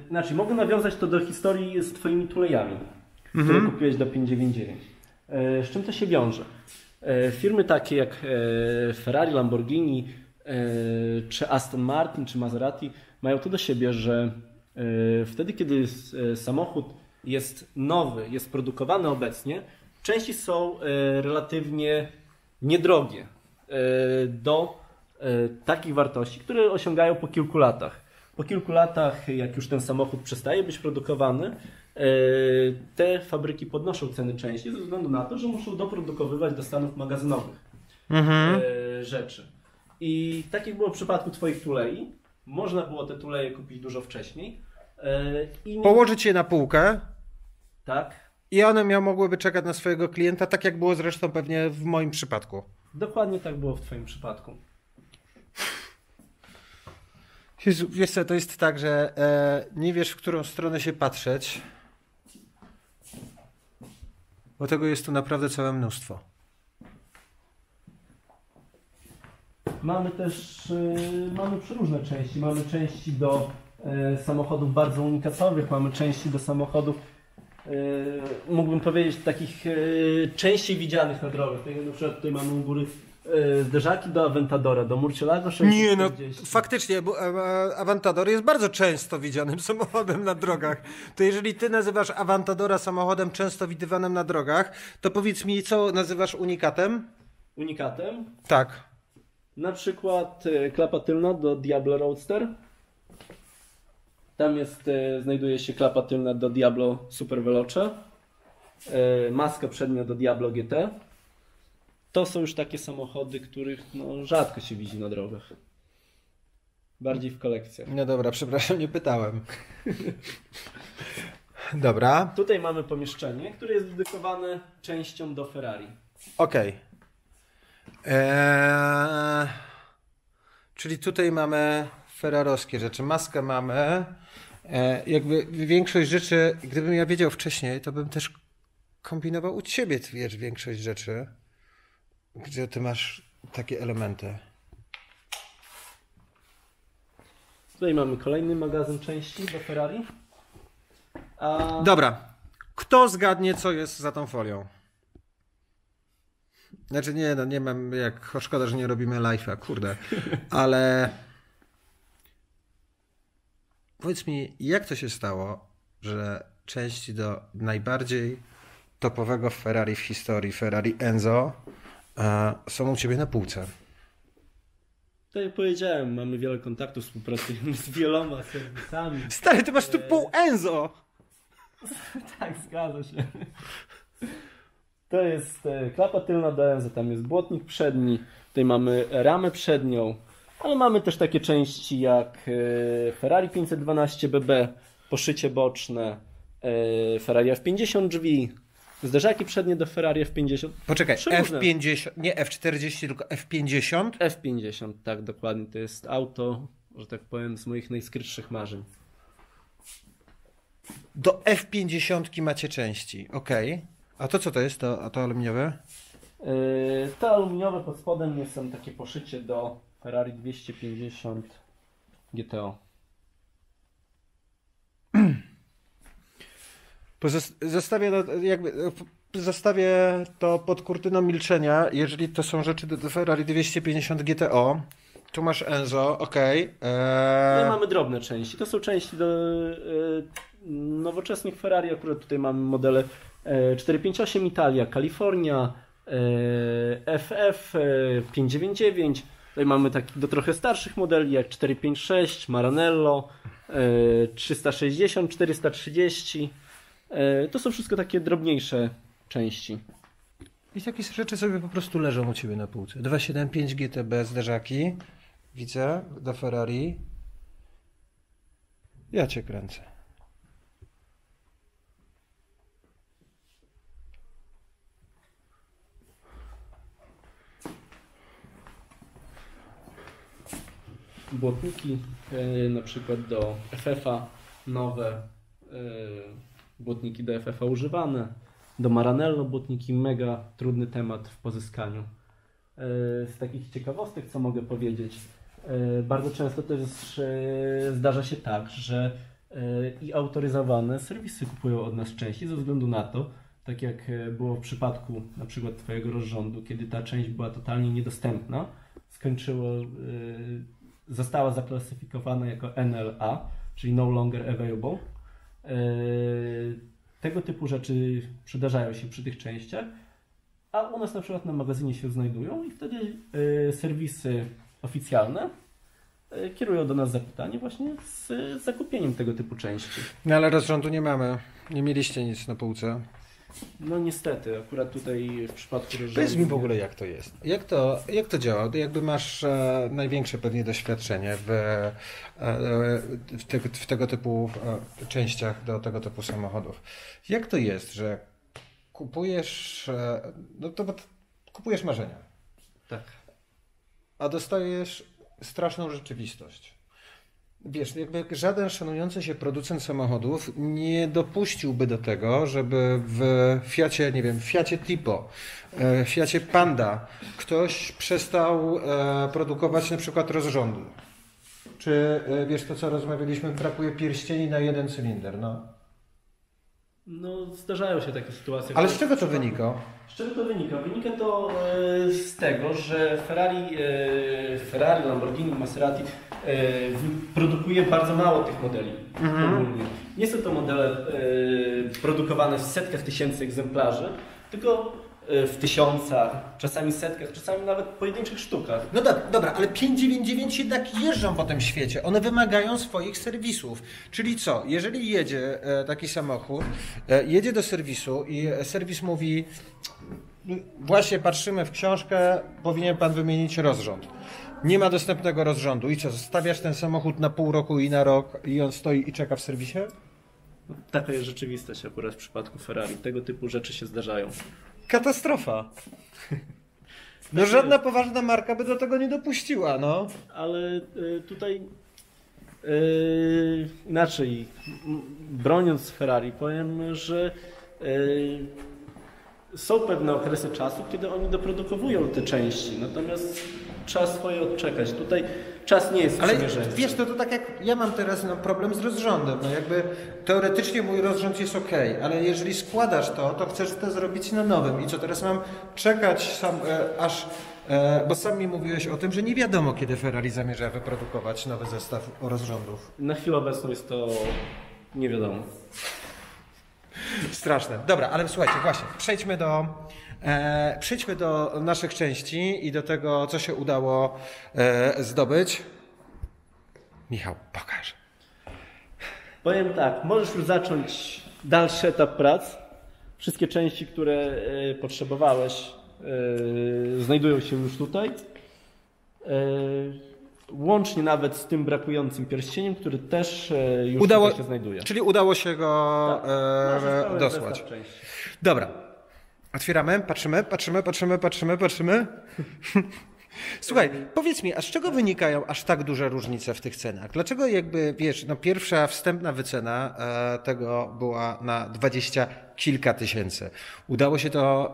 znaczy mogę nawiązać to do historii z Twoimi tulejami, które kupiłeś do 599. Z czym to się wiąże? Firmy takie jak Ferrari, Lamborghini, czy Aston Martin, czy Maserati mają to do siebie, że wtedy, kiedy samochód jest nowy, jest produkowany obecnie, części są relatywnie niedrogie do takich wartości, które osiągają po kilku latach. Po kilku latach, jak już ten samochód przestaje być produkowany, te fabryki podnoszą ceny części ze względu na to, że muszą doprodukowywać do stanów magazynowych rzeczy. I tak jak było w przypadku Twoich tulei, można było te tuleje kupić dużo wcześniej. Położyć je na półkę. Tak. I one mogłyby czekać na swojego klienta, tak jak było zresztą pewnie w moim przypadku. Dokładnie tak było w Twoim przypadku. Jezu, wiesz co, to jest tak, że nie wiesz, w którą stronę się patrzeć, bo tego jest tu naprawdę całe mnóstwo. Mamy też przeróżne części. Mamy części do samochodów bardzo unikatowych, mamy części do samochodów, mógłbym powiedzieć, takich częściej widzianych na drogach. Tak jak na przykład tutaj mamy u góry zderzaki do Aventadora, do Murcielago 640. Nie, no faktycznie, bo Aventador jest bardzo często widzianym samochodem na drogach. To jeżeli ty nazywasz Aventadora samochodem często widywanym na drogach, to powiedz mi, co nazywasz unikatem? Unikatem? Tak. Na przykład klapa tylna do Diablo Roadster. Tam znajduje się klapa tylna do Diablo Super Veloce. Maska przednia do Diablo GT. To są już takie samochody, których rzadko się widzi na drogach. Bardziej w kolekcjach. No dobra, przepraszam, nie pytałem. Dobra. Tutaj mamy pomieszczenie, które jest dedykowane częścią do Ferrari. Okej. Czyli tutaj mamy ferrarowskie rzeczy. Maskę mamy. Jakby większość rzeczy, gdybym ja wiedział wcześniej, to bym też kombinował u ciebie, wiesz, większość rzeczy, gdzie ty masz takie elementy. Tutaj mamy kolejny magazyn części do Ferrari. Dobra. Kto zgadnie, co jest za tą folią? Znaczy nie mam jak... Szkoda, że nie robimy live'a, kurde. Ale... Powiedz mi, jak to się stało, że części do najbardziej topowego Ferrari w historii, Ferrari Enzo, są u ciebie na półce? Tak jak powiedziałem, mamy wiele kontaktów, współpracujemy z wieloma serwisami. Stary, ty masz tu pół Enzo! Tak, zgadza się. To jest klapa tylna do Enzo, tam jest błotnik przedni, tutaj mamy ramę przednią, ale mamy też takie części jak Ferrari 512BB, poszycie boczne, Ferrari F50 drzwi, zderzaki przednie do Ferrari F50. Poczekaj, Przeróżne. F50, nie F40, tylko F50? F50, tak, dokładnie. To jest auto, że tak powiem, z moich najskrytszych marzeń. Do F50 macie części, okej. A to co to jest, to aluminiowe? Te aluminiowe pod spodem są takie poszycie do Ferrari 250 GTO. Zostawię to pod kurtyną milczenia, jeżeli to są rzeczy do Ferrari 250 GTO. Tu masz Enzo, okej. No mamy drobne części. To są części do nowoczesnych Ferrari. Akurat tutaj mamy modele 458 Italia, Kalifornia, FF 599. Tutaj mamy do trochę starszych modeli jak 456, Maranello, 360, 430. To są wszystko takie drobniejsze części. I takie rzeczy sobie po prostu leżą u Ciebie na półce. 275 GTB zderzaki. Widzę, do Ferrari. Ja Cię kręcę. Błotniki, na przykład do FF-a nowe, błotniki do FF-a używane, do Maranello błotniki, mega trudny temat w pozyskaniu. Z takich ciekawostek, co mogę powiedzieć, bardzo często też zdarza się tak, że i autoryzowane serwisy kupują od nas części ze względu na to, tak jak było w przypadku na przykład Twojego rozrządu, kiedy ta część była totalnie niedostępna, została zaklasyfikowana jako NLA, czyli No Longer Available. Tego typu rzeczy przydarzają się przy tych częściach, a u nas na przykład na magazynie się znajdują i wtedy serwisy oficjalne kierują do nas zapytanie właśnie z zakupieniem tego typu części. No ale rozrządu nie mamy. Nie mieliście nic na półce. No niestety, akurat tutaj w przypadku rozrządu... Powiedz mi w ogóle, jak to jest. Jak to działa? Ty jakby masz największe pewnie doświadczenie w tego typu częściach do tego typu samochodów. Jak to jest, że kupujesz, kupujesz marzenia, Tak. a dostajesz straszną rzeczywistość? Wiesz, jakby żaden szanujący się producent samochodów nie dopuściłby do tego, żeby w Fiacie, nie wiem, Fiacie Tipo, Fiacie Panda ktoś przestał produkować na przykład rozrządu. Czy wiesz to, co rozmawialiśmy, brakuje pierścieni na jeden cylinder, no. No, zdarzają się takie sytuacje. Ale z czego to wynika? Z czego to wynika? Wynika to z tego, że Ferrari, Lamborghini, Maserati produkuje bardzo mało tych modeli. Ogólnie. Nie są to modele produkowane w setkach tysięcy egzemplarzy, tylko w tysiącach, czasami setkach, czasami nawet pojedynczych sztukach. No dobra, ale 599 jednak jeżdżą po tym świecie. One wymagają swoich serwisów. Czyli co? Jeżeli jedzie taki samochód, jedzie do serwisu i serwis mówi: właśnie patrzymy w książkę, powinien pan wymienić rozrząd. Nie ma dostępnego rozrządu. I co? Zostawiasz ten samochód na pół roku i na rok i on stoi i czeka w serwisie? Taka jest rzeczywistość akurat w przypadku Ferrari. Tego typu rzeczy się zdarzają. Katastrofa. No żadna poważna marka by do tego nie dopuściła, no. Ale tutaj inaczej, broniąc Ferrari, powiem, że są pewne okresy czasu, kiedy oni doprodukowują te części, natomiast trzeba swoje odczekać. Tutaj czas nie jest sprzymierzeńcem. Ale wiesz, to tak jak ja mam teraz problem z rozrządem. No jakby teoretycznie mój rozrząd jest ok, ale jeżeli składasz to chcesz to zrobić na nowym. I co teraz mam czekać bo sam mi mówiłeś o tym, że nie wiadomo, kiedy Ferrari zamierza wyprodukować nowy zestaw rozrządów. Na chwilę obecną jest to nie wiadomo. Straszne. Dobra, ale słuchajcie, właśnie, przejdźmy do naszych części i do tego, co się udało zdobyć. Michał, pokaż. Powiem tak, możesz już zacząć dalszy etap prac. Wszystkie części, które potrzebowałeś, znajdują się już tutaj. Łącznie nawet z tym brakującym pierścieniem, który też już tutaj się znajduje. Czyli udało się go dosłać. Dobra. Otwieramy, patrzymy. Słuchaj, powiedz mi, a z czego wynikają aż tak duże różnice w tych cenach? Dlaczego jakby, wiesz, no pierwsza wstępna wycena tego była na 20 kilka tysięcy. Udało się to,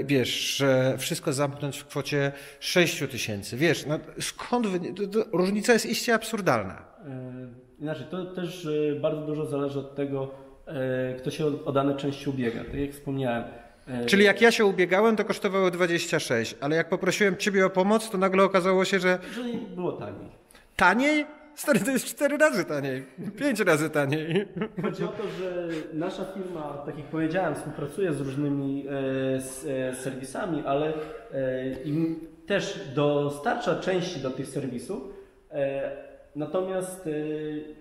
wiesz, wszystko zamknąć w kwocie 6 tysięcy. Wiesz, no skąd różnica jest iście absurdalna. Inaczej, to też bardzo dużo zależy od tego, kto się o dane części ubiega. Tak jak wspomniałem. Czyli jak ja się ubiegałem, to kosztowały 26, ale jak poprosiłem Ciebie o pomoc, to nagle okazało się, że było taniej. Taniej? Stary, to jest 4 razy taniej, 5 razy taniej. Chodzi o to, że nasza firma, tak jak powiedziałem, współpracuje z różnymi serwisami, ale im też dostarcza części do tych serwisów. Natomiast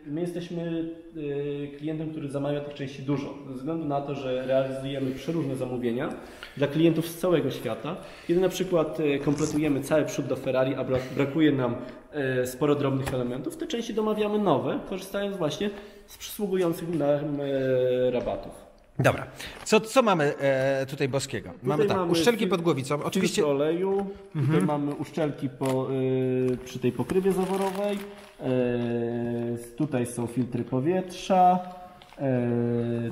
my jesteśmy klientem, który zamawia tych części dużo, ze względu na to, że realizujemy przeróżne zamówienia dla klientów z całego świata. Kiedy na przykład kompletujemy cały przód do Ferrari, a brakuje nam sporo drobnych elementów, te części domawiamy nowe, korzystając właśnie z przysługujących nam rabatów. Dobra. Co mamy tutaj boskiego? Mamy tak, uszczelki pod głowicą. Oczywiście filtr oleju, tutaj mamy uszczelki przy tej pokrywie zaworowej, tutaj są filtry powietrza,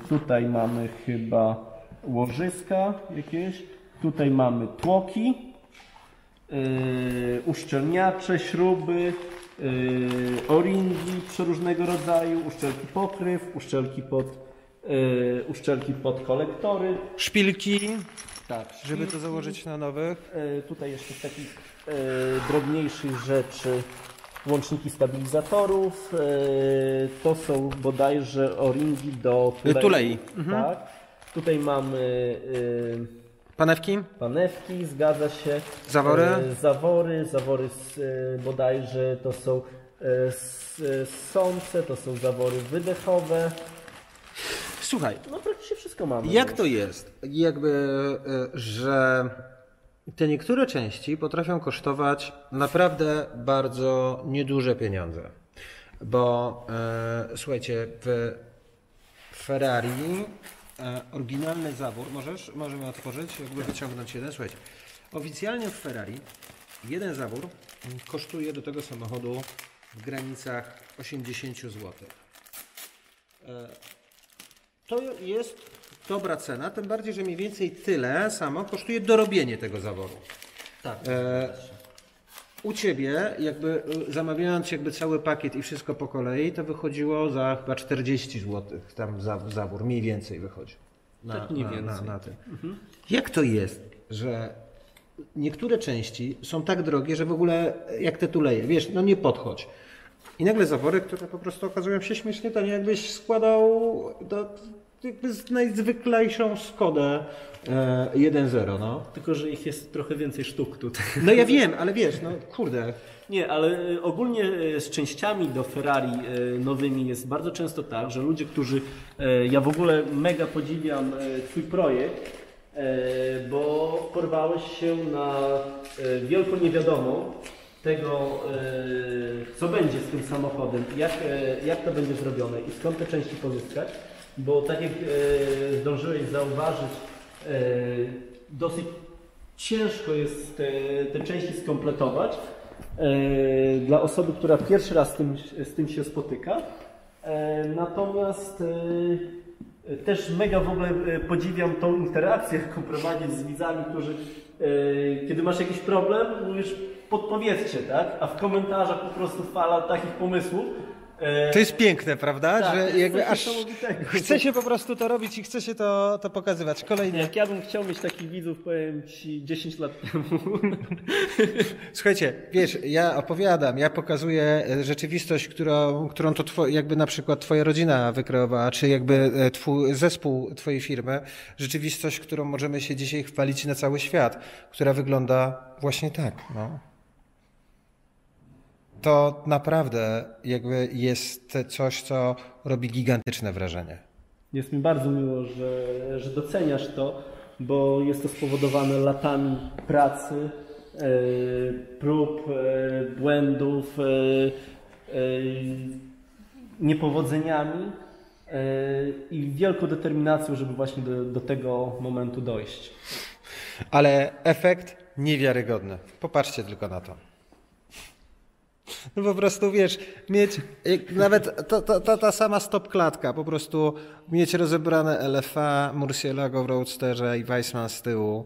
tutaj mamy chyba łożyska jakieś, tutaj mamy tłoki, uszczelniacze, śruby, o-ringi przeróżnego rodzaju, uszczelki pokryw, uszczelki pod kolektory. szpilki, Tak, żeby to założyć na nowych. Tutaj jeszcze z takich drobniejszych rzeczy łączniki stabilizatorów. To są bodajże o-ringi do tulei. Tak. Tutaj mamy Panewki? panewki, zgadza się. Zawory? Zawory bodajże to są ssące, to są zawory wydechowe. Słuchaj, No praktycznie wszystko mamy. jak to jest, że te niektóre części potrafią kosztować naprawdę bardzo nieduże pieniądze? Bo słuchajcie, w Ferrari oryginalny zawór, możemy otworzyć, jakby wyciągnąć jeden, słuchajcie, oficjalnie w Ferrari jeden zawór kosztuje do tego samochodu w granicach 80 zł. To jest dobra cena, tym bardziej, że mniej więcej tyle samo kosztuje dorobienie tego zaworu. Tak. U Ciebie, jakby zamawiając jakby cały pakiet i wszystko po kolei, to wychodziło za chyba 40 zł, tam zawór, mniej więcej wychodzi. Tak mniej więcej. Na tym. Jak to jest, że niektóre części są tak drogie, że w ogóle jak te tuleje, wiesz, no nie podchodź. I nagle zawory, które po prostu okazują się śmiesznie tanie, jakbyś składał jakby z najzwyklejszą Skodę 1.0, no. Tylko, że ich jest trochę więcej sztuk tutaj. No ja wiem, ale wiesz, no kurde. Nie, ale ogólnie z częściami do Ferrari nowymi jest bardzo często tak, że ludzie, którzy... Ja w ogóle mega podziwiam Twój projekt, bo porwałeś się na wielką niewiadomą tego, co będzie z tym samochodem, jak to będzie zrobione i skąd te części pozyskać, bo tak jak zdążyłeś zauważyć, dosyć ciężko jest te części skompletować dla osoby, która pierwszy raz z tym się spotyka. Natomiast też mega w ogóle podziwiam tą interakcję, jaką prowadzisz z widzami, którzy kiedy masz jakiś problem, mówisz podpowiedzcie, tak? A w komentarzach po prostu fala takich pomysłów. To jest piękne, prawda? Tak, że jakby aż niesamowitego. chce się po prostu to robić i chce się to pokazywać. Kolejnie. Jak ja bym chciał mieć takich widzów, powiem Ci 10 lat temu. Słuchajcie, wiesz, ja opowiadam, ja pokazuję rzeczywistość, którą to jakby na przykład Twoja rodzina wykreowała, czy jakby zespół Twojej firmy. Rzeczywistość, którą możemy się dzisiaj chwalić na cały świat, która wygląda właśnie tak, no. To naprawdę jakby jest coś, co robi gigantyczne wrażenie. Jest mi bardzo miło, że doceniasz to, bo jest to spowodowane latami pracy, prób, błędów, niepowodzeniami i wielką determinacją, żeby właśnie do tego momentu dojść. Ale efekt niewiarygodny. Popatrzcie tylko na to. No po prostu wiesz, mieć nawet ta sama stopklatka, po prostu mieć rozebrane LFA, Murcielago w Roadsterze i Weissman z tyłu.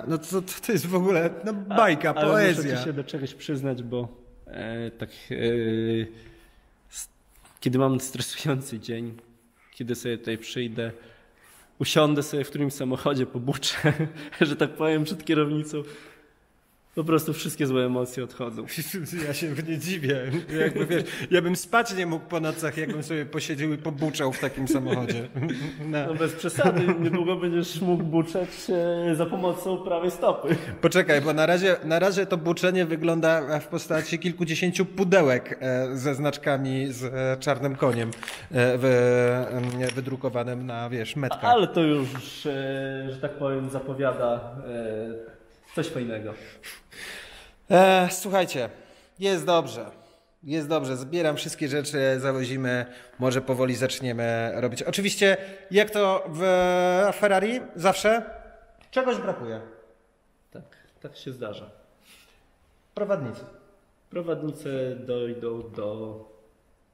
No to jest w ogóle bajka, ale poezja. Muszę ci się do czegoś przyznać, bo kiedy mam stresujący dzień, kiedy sobie tutaj przyjdę, usiądę sobie w którymś samochodzie, pobuczę, że tak powiem, przed kierownicą. Po prostu wszystkie złe emocje odchodzą. Ja się nie dziwię. Jakby, wiesz, ja bym spać nie mógł po nocach, jakbym sobie posiedział i pobuczał w takim samochodzie. No bez przesady, niedługo będziesz mógł buczeć za pomocą prawej stopy. Poczekaj, bo na razie to buczenie wygląda w postaci kilkudziesięciu pudełek ze znaczkami z czarnym koniem wydrukowanym na, wiesz, metkach. Ale to już, że tak powiem, zapowiada coś fajnego. Słuchajcie, jest dobrze. Jest dobrze, zbieram wszystkie rzeczy, zawozimy, może powoli zaczniemy robić. Oczywiście, jak to w Ferrari, zawsze czegoś brakuje. Tak się zdarza. Prowadnicy. Prowadnice dojdą do...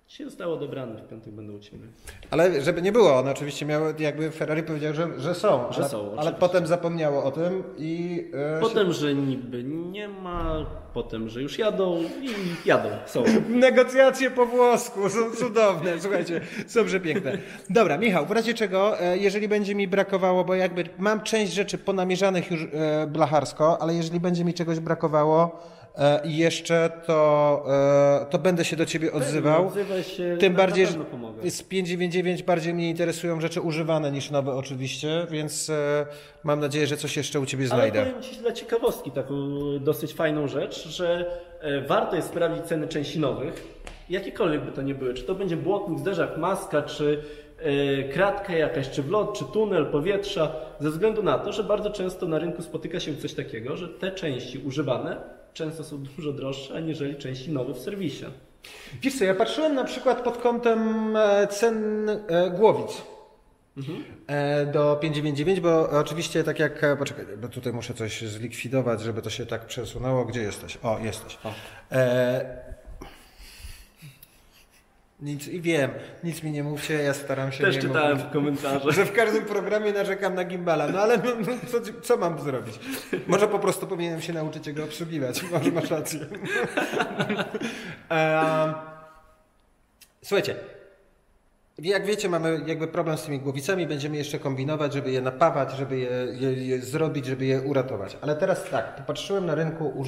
Dzisiaj zostało odebrane, w piątek będą u Ciebie. Ale żeby nie było, one oczywiście miały, jakby Ferrari powiedział, że są. Ale potem zapomniało o tym i... Potem, że niby nie ma, potem, że już jadą i jadą, są. Negocjacje po włosku są cudowne, słuchajcie, są przepiękne. Dobra, Michał, w razie czego, jeżeli będzie mi brakowało, bo jakby mam część rzeczy ponamierzanych już blacharsko, ale jeżeli będzie mi czegoś brakowało jeszcze, to będę się do Ciebie odzywał. Odzywaj się, tym bardziej, że pomogę. z 599 bardziej mnie interesują rzeczy używane niż nowe oczywiście, więc mam nadzieję, że coś jeszcze u Ciebie znajdę. Ale powiem Ci dla ciekawostki taką dosyć fajną rzecz, że warto jest sprawdzić ceny części nowych, jakiekolwiek by to nie były, czy to będzie błotnik, zderzak, maska, czy kratka jakaś, czy wlot, czy tunel powietrza, ze względu na to, że bardzo często na rynku spotyka się coś takiego, że te części używane często są dużo droższe, aniżeli części nowe w serwisie. Wiesz co, ja patrzyłem na przykład pod kątem cen głowic do 599, bo oczywiście tak jak... Poczekaj, bo tutaj muszę coś zlikwidować, żeby to się tak przesunęło. Gdzie jesteś? O, jesteś. Nic mi nie mówcie, ja staram się Też nie czytałem mówić, w komentarzach. że w każdym programie narzekam na gimbala, no ale co mam zrobić? Może po prostu powinienem się nauczyć go obsługiwać, może masz rację. Słuchajcie, jak wiecie, mamy jakby problem z tymi głowicami, będziemy jeszcze kombinować, żeby je napawać, żeby je zrobić, żeby je uratować. Ale teraz tak, popatrzyłem na rynku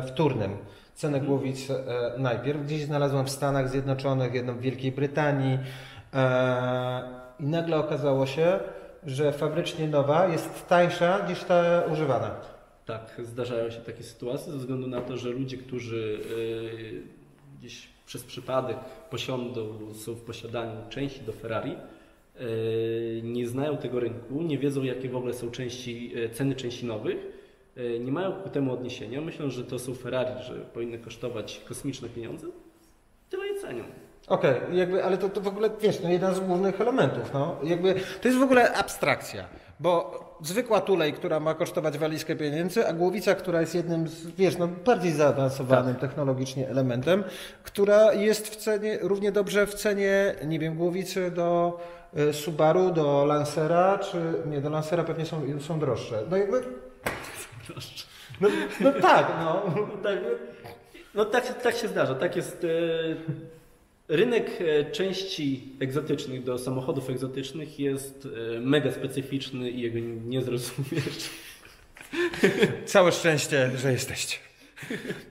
wtórnym cenę głowic najpierw. Gdzieś znalazłem w Stanach Zjednoczonych, jedną w Wielkiej Brytanii i nagle okazało się, że fabrycznie nowa jest tańsza niż ta używana. Tak, zdarzają się takie sytuacje ze względu na to, że ludzie, którzy gdzieś przez przypadek są w posiadaniu części do Ferrari, nie znają tego rynku, nie wiedzą jakie w ogóle są ceny części nowych, nie mają ku temu odniesienia, myślą, że to są Ferrari, że powinny kosztować kosmiczne pieniądze, tyle je cenią. Okej, ale to w ogóle, wiesz, jeden z głównych elementów, to jest w ogóle abstrakcja, bo zwykła tulej, która ma kosztować walizkę pieniędzy, a głowica, która jest jednym z, bardziej zaawansowanym technologicznie elementem, która jest w cenie, równie dobrze w cenie, nie wiem, głowicy do Subaru, do Lancera, czy nie, do Lancera pewnie są droższe. Tak się zdarza, tak jest. Rynek części egzotycznych do samochodów egzotycznych jest mega specyficzny i jego nie zrozumiesz. Całe szczęście, że jesteście.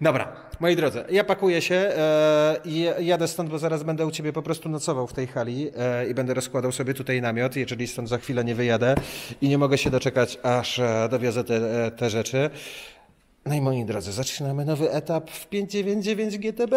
Dobra, moi drodzy, ja pakuję się i jadę stąd, bo zaraz będę u Ciebie po prostu nocował w tej hali i będę rozkładał sobie tutaj namiot, jeżeli stąd za chwilę nie wyjadę i nie mogę się doczekać, aż dowiozę te rzeczy. No i moi drodzy, zaczynamy nowy etap w 599 GTB.